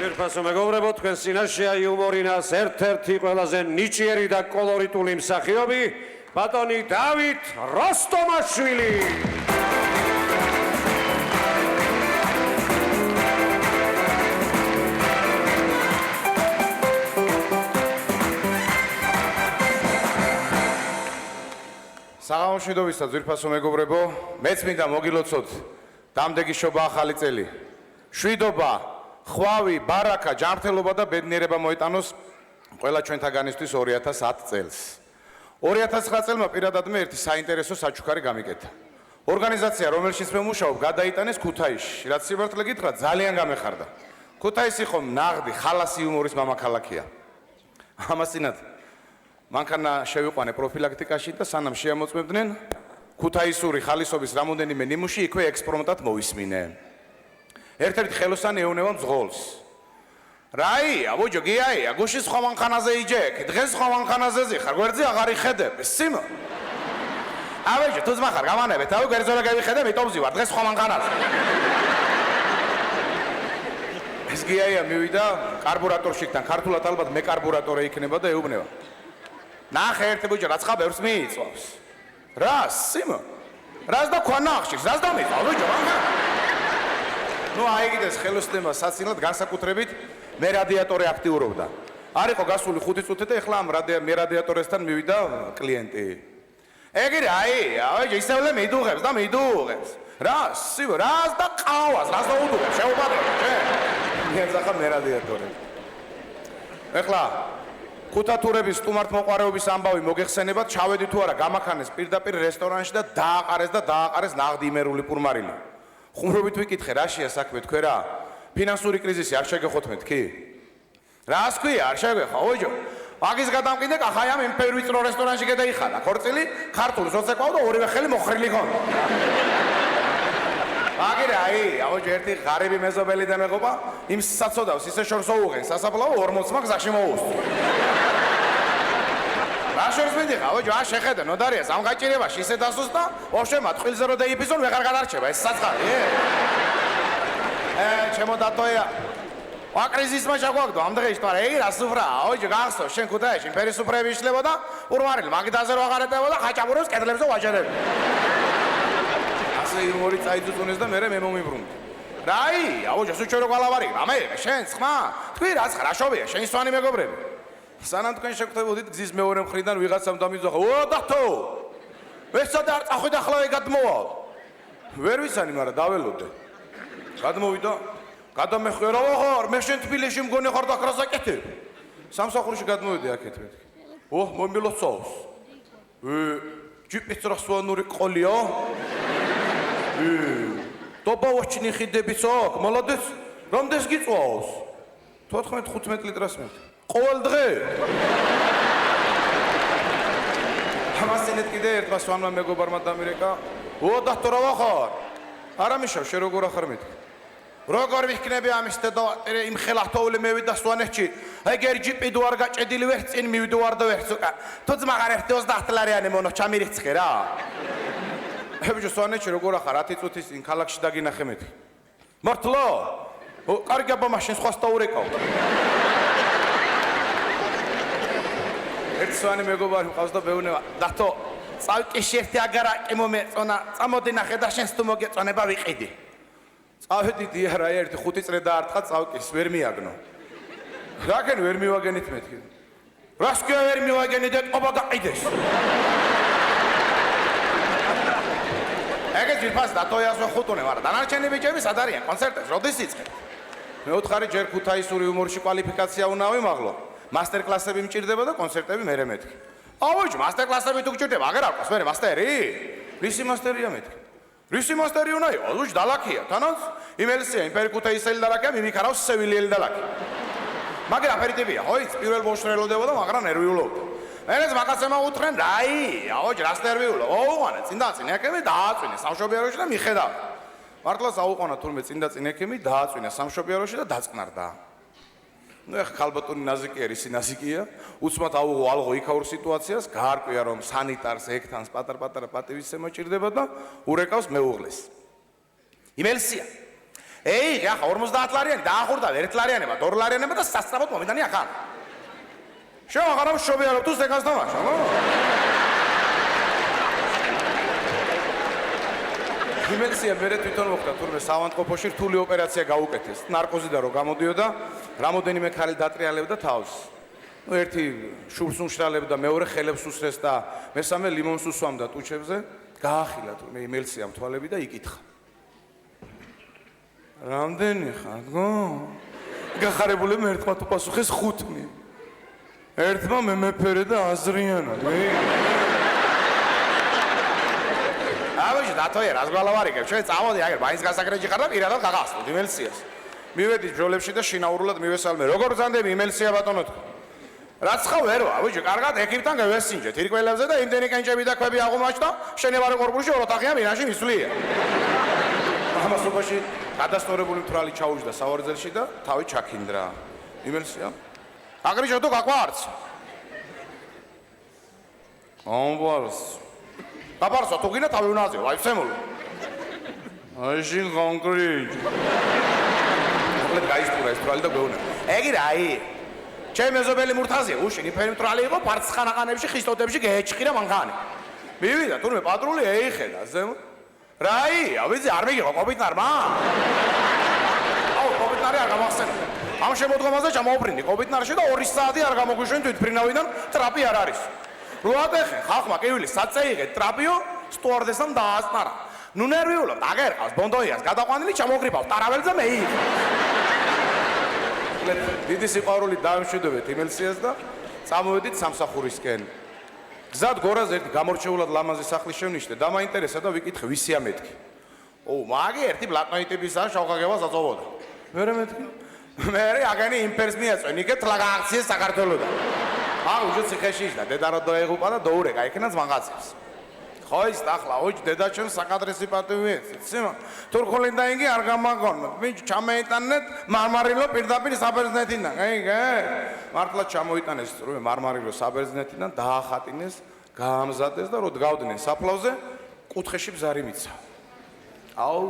ძვირფასო მეგობრებო, თქვენ წინაშეა იუმორინას ერთ-ერთი ყველაზე ნიჭიერი და კოლორიტული მსახიობი, ბატონი დავით როსტომაშვილი. საღამოშვიდობისა ძვირფასო მეგობრებო, მეც მინდა მოგილოცოთ დამდეგი შობა ახალი წელი. შვიდობა, ხვავი, ბარაკა, ჯანმრთელობა და ბედნიერება მოიტანოს ყველა ჩვენთაგანისთვის 2010 წელს. 2009 წელმა პირადად მე ერთი საინტერესო საჩუქარი გამიკეთა. ორგანიზაცია, რომელშიც მე ვმუშაობ, გადაიტანეს ქუთაისში, რაც სიბართლე გითხრა ძალიან გამეხარდა. ქუთაისი ხომ ნაღდი, ხალასი იუმორის მამაქალაქია. ამასინად მანქანა შევიყვანე პროფილაქტიკაში და სანამ შეამოწმებდნენ, ქუთაისური ხალისობის რამოდენიმე ნიმუში იქვე ექსპრომტად მოვისმინე. ერთ-ერთი ხელოსანი ეუბნება მძღოლს. რაი, აბოჯო, გიაია, გუშინ სხვა მანქანაზე იჯეკ, დღეს სხვა მანქანაზე ზიხარ, გვერდზე აღარ იხედები, სიმო. აბოჯო, თუ ზმახარ, გამანებეთ, აუ გვერდზე რა გავიხედე, მიტომზი ვარ, დღეს სხვა მანქანაზე. ეს გიაია მივიდა კარბურატორშიკთან, ქართულად ალბათ მე კარბურატორი იქნება და ეუბნება. ნახე ერთი ბიჭო, რაც ხა ბევრს მიიწვავს. რას, სიმო? რას და ქვანახში, რას დამიწვა, ბიჭო, მანქანა. ნუ აიგდეს ხელოსნება საცილად განსაკუთრებით მე რადიატორი აქტიურობდა. არ იყო გასული 5 წუთი და ეხლა ამ მე რადიატორესთან მივიდა კლიენტი. ეგ აი, ისევლე მიდუღებს და მიდუღებს. რას, სიმო, რას და ყავას, რას დაუდუღებს, შეუბადებ, შე. მიეძახა მე რადიატორი. ეხლა ქუთათურების სტუმართმოყვარეობის ამბავი მოგეხსენებათ, ჩავედი თუ არა გამახანეს პირდაპირ რესტორანში და დააყარეს ნაღდი იმერული პურმარილი. ხუმრობით ვიკითხე, რაშია საქმე თქვენ რა? ფინანსური კრიზისი არ შეგეხოთ მეთქი? რას ქვია, არ შეგეხა, ოჯო? მაგის გადამყიდე კახაიამ იმ ფერვიწრო რესტორანში გადაიხადა. ხორცილი, ქართული სოცეკვაო და ორივე ხელი მოხრილი ქონდა. აგირა, ოჯო ერთი ღარიბი მეზობელი და მეგობა იმ საცოდავს ისე შორს ოუღენ, სასაფლაო 40 გზაში მოუსწრო. რა შორს მიდიხა, ოჯო, შეხედე, ნოდარიას ამ გაჭირებაში ისე დასოს და ვაფშე მატყილზე რო დაიფიზონ ვეღარ გადარჩება ეს საწყალი. ჩემო დატოია. აკრიზისმა შეგვაგდო ამ დღეში თორე რა სუფრა, ოჯო, გახსოვ, შენ ქუთაისში ფერისუფრები იშლებოდა, ურმარილი მაგიდაზე რო აღარ ეტებოდა, ხაჭაპურებს კედლებზე ვაჯერები. ასე იუმორი წაიწუწუნეს და მე მომიბრუნდი. რაი, ოჯო, სუჩო რო გალავარი, ამე, შენ ხმა? თქვი რა ცხა, რა შობია, შენი სვანი მეგობრები. სანამ თქვენ შეგხვდებოდით გზის მეორე მხრიდან ვიღაცამ დამიძახა, ო დათო! ვეცადე არ წახვიდ ახლა გადმოვალ. ვერ ვიცანი, მაგრამ დაველოდე. გადმოვიდა, გადამეხვერა, ოღარ, მე შენ თბილისში მგონი ხარ და აკრას აკეთებ. სამსახურში გადმოვიდე აქეთ მეთქი. ოჰ, მომილოცავს. ჯიპის რასვანური ყოლია? დობავოჩნი ხიდებიც აქ, მოლოდეს, რამდენს გიწვავს? 14-15 ლიტრას მეთქი. ყოველ დღე. ამასინეთ კიდე ერთმა სვანმა მეგობარმა დამირეკა. ო დათო რა ვახარ? არა მიშავ, შე როგორ ახარ მეთქი. როგორ ვიქნები ამის და იმ ხელათოული მევიდა სვანეთში. ეგერ ჯიპი თუ არ გაჭედილი ვერ წინ მივდივარ და ვერ ცუკა. თუ ძმაღარ ერთი 30 ლარიანი მონო ჩამირიცხე რა. ებიჯო სვანეთში როგორ ახარ 10 წუთის წინ ქალაქში დაგინახე მეთქი. მართლა? კარგი აბა მაშინ სხვას დაურეკავ. ერთ სვანი მეგობარი მყავს და მეუბნება, დათო, წავკიში ერთი აგარაკი მომეწონა, წამოდი ნახე და შენს თუ მოგეწონება ვიყიდი. წავედიდი არა ერთი 5 წრე დაარტყა წავკის, ვერ მიაგნო. რაკენ ვერ მივაგენით მეთქი. რას კი ვერ მივაგენით და ყობა გაყიდეს. ეგეც ვიფას დათოიას ვეხუტუნე, მაგრამ დანარჩენი ბიჭები სად არიან კონცერტებს, როდის იწყებ? მეოთხარი ჯერ ქუთაისური იუმორში კვალიფიკაცია უნდა ვიმაღლო. მასტერ კლასები მჭირდება და კონცერტები მერე მეთქი. აუჯ, მასტერ კლასები თუ გჭირდება, აღარ აქვს მერე მასტერი? რისი მასტერია მეთქი? რისი მასტერი უნდა იყოს? აუჯ, დალაქია, თანაც იმელსია, იმპერკუთაისელი დალაქია, მიმიქარავს სევილიელი დალაქი. მაგრამ აფერიტებია, ხოიც, პირველ ბოშს ელოდებოდა, მაგრამ ნერვიულობდა. მერეც მაგაცემა უთხრენ, რაი, აუჯ, რას ნერვიულო? ოუღანე, წინდაწინ ეკები დააწვინე სამშობიაროში და მიხედავ. მართლაც აუყონა თურმე წინდაწინ ეკები დააწვინე სამშობიაროში და დაწყნარდა. ნუ ეხა ხალბატონი ნაზიკია, ისი ნაზიკია, უცბად აუღო ალღო იქაურ სიტუაციას, გაარკვია რომ სანიტარს, ექთანს, პატარ-პატარა პატივისცემა ჭირდება და ურეკავს მეუღლეს. იმელსია. ეი, ახლა 50 ლარიანი დაახურდა 1 ლარიანება, 2 ლარიანება და სასწრაფოდ მომიტანი ახლა. შეაღარა მშობიარო თუ ზეგას დამაშა, ნო? იმენსია მერე თვითონ მოხდა თურმე საავადმყოფოში რთული ოპერაცია გაუკეთეს. ნარკოზიდან რო გამოდიოდა, რამოდენიმე ქალი დატრიალებდა თავს. ერთი შუბს უშრალებდა, მეორე ხელებს უსრეს და მესამე ლიმონს უსვამდა ტუჩებზე. გაახილა თურმე იმელსიამ თვალები და იკითხა. რამდენი ხარ, გო? გახარებულებ ერთმა თუ პასუხეს 5. ერთმა მე მეფერე და აზრიანად, აბაჟი დათოე რას გვალავარიგებ ჩვენ წავოდი აგერ ბაინს გასაკრეჯი ხარ და პირადად გაგასწროთ იმელსიას მივედი ჯოლებში და შინაურულად მივესალმე როგორ ზანდები იმელსია ბატონო თქო რაც ხა ვერო აბაჟი კარგად ეკიპთან გავესინჯეთ ირკველებზე და იმდენი კენჭები და ქვები აღუმაჩდა შენებარე კორპუსში ოროთახიან ბინაში მისვლია ამას უბაში გადასწორებული მთვრალი ჩაუჯდა სავარძელში და თავი ჩაქინდრა იმელსია აგრიჟო თუ გაყვარც ამბარს გაბარსო თუ გინდა თავი უნაზეო აი ვცემულო აი შინ კონკრეტ მოკლედ გაისტურა ეს თვალი და გვეუნა ეგი რაი ჩემ მეზობელი მურთაზია უშინი ფერი თვალი იყო პარცხანაყანებში ხისტოდებში გეჭყირა მანქანი მივიდა თურმე პატრული ეიხედა ზემო რაი ავიზი არ მიგიღო კობიტნარმა აუ კობიტნარი არ გამახსენე ამ შემოდგომაზე ჩამოუფრინდი კობიტნარში და 2 საათი არ გამოგვიშვენ თვითფრინავიდან ტრაპი არ არის როადეხე ხალხმა კივილი საწეიღეთ ტრაპიო სტუარდესამ დაასწარა ნუ ნერვიულად აგერყავს ბონდოიას გადაყვანილი ჩამოგრიფავს ტარაველზე მეი დიდი სიყვარული დავიმშვიდობეთ იმელსიას და წამოვედით სამსახურისკენ გზად გორაზე ერთი გამორჩეულად ლამაზი სახლი შევნიშნე და მაინტერესა და ვიკითხე ვისია მეთქი ო მაგი ერთი ბლატნოიტებისა შავხაგებას აწოვოდა მერე მეთქი მერე აგენი იმპერს მიაწვენ იქეთ ლაგაქციე საქართველოსთან აგ უჯო ციხეში და დედა რო დაეღუპა და დაურეკა იქნაც მაღაზიას ხო ის ახლა ოჯ დედა ჩემ საკადრესი პატივია ციმა თურქული დაინგი არ გამაგონმა ვინც ჩამეიტანეთ მარმარილო პირდაპირ საბერძნეთიდან აიგე მართლა ჩამოიტანეს როე მარმარილო საბერძნეთიდან დაახატინეს გაამზადეს და რო დგავდნენ საფლავზე კუთხეში ბზარი მიცა აუ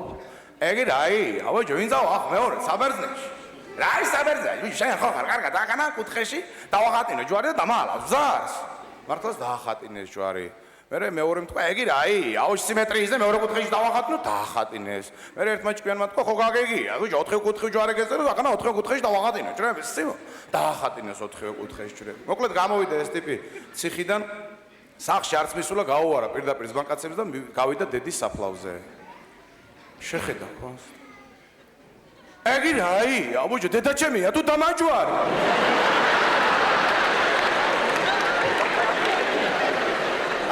ეგი რაი აუჯო ვინ წავა ახ მეორე საბერძნეთში რაი საბერძნეთი შენ ხო ხარ კარგად აკანა კუთხეში დავახატინე ჯვარი და დამაალა ბზარს მართლაც დაახატინეს ჯვარი მერე მეორე თქვა ეგი რაი აუჯ სიმეტრიის და მეორე კუთხეში დავახატინო დაახატინეს მერე ერთმა ჭკვიანმა თქვა ხო გაგეგია ვიჯო 4 კუთხე ჯვარი გეწერო და აკანა 4 კუთხეში დავახატინე ჭრები სიმო დაახატინეს 4 კუთხეში ჭრები მოკლედ გამოვიდა ეს ტიპი ციხიდან სახში არც მისულა გაუვარა პირდაპირ ზბანკაცებს და გავიდა დედის საფლავზე შეხედა ხო ეგი რაი აბუჯო დედა ჩემია თუ დამაჯვარი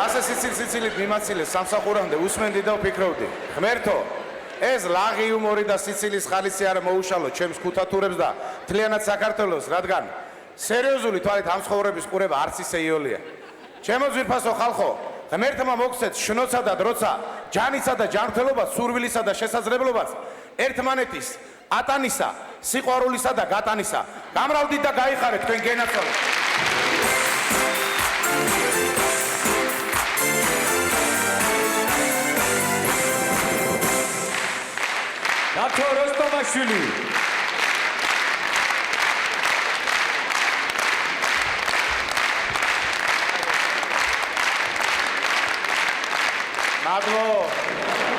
ასე სიცილით მიმაცილე სამსახურამდე უსმენდი და ვფიქრობდი ღმერთო ეს ლაღი იუმორი და სიცილის ხალისი არ მოუშალო ჩემს ქუთათურებს და მთლიანად საქართველოს რადგან სერიოზული თვალით ამ ცხოვრების ყურება არც ისე იოლია ჩემო ძვირფასო ხალხო ღმერთმა მოგცეთ შნოცა და დროცა ჯანისა და ჯანმრთელობას სურვილისა და შესაძლებლობას ერთმანეთის ატანისა სიყვარულისა და გატანისა გამრავლდით და გაიხარეთ თქვენ გენაცვალეთ დათო როსტომაშვილი მადლობ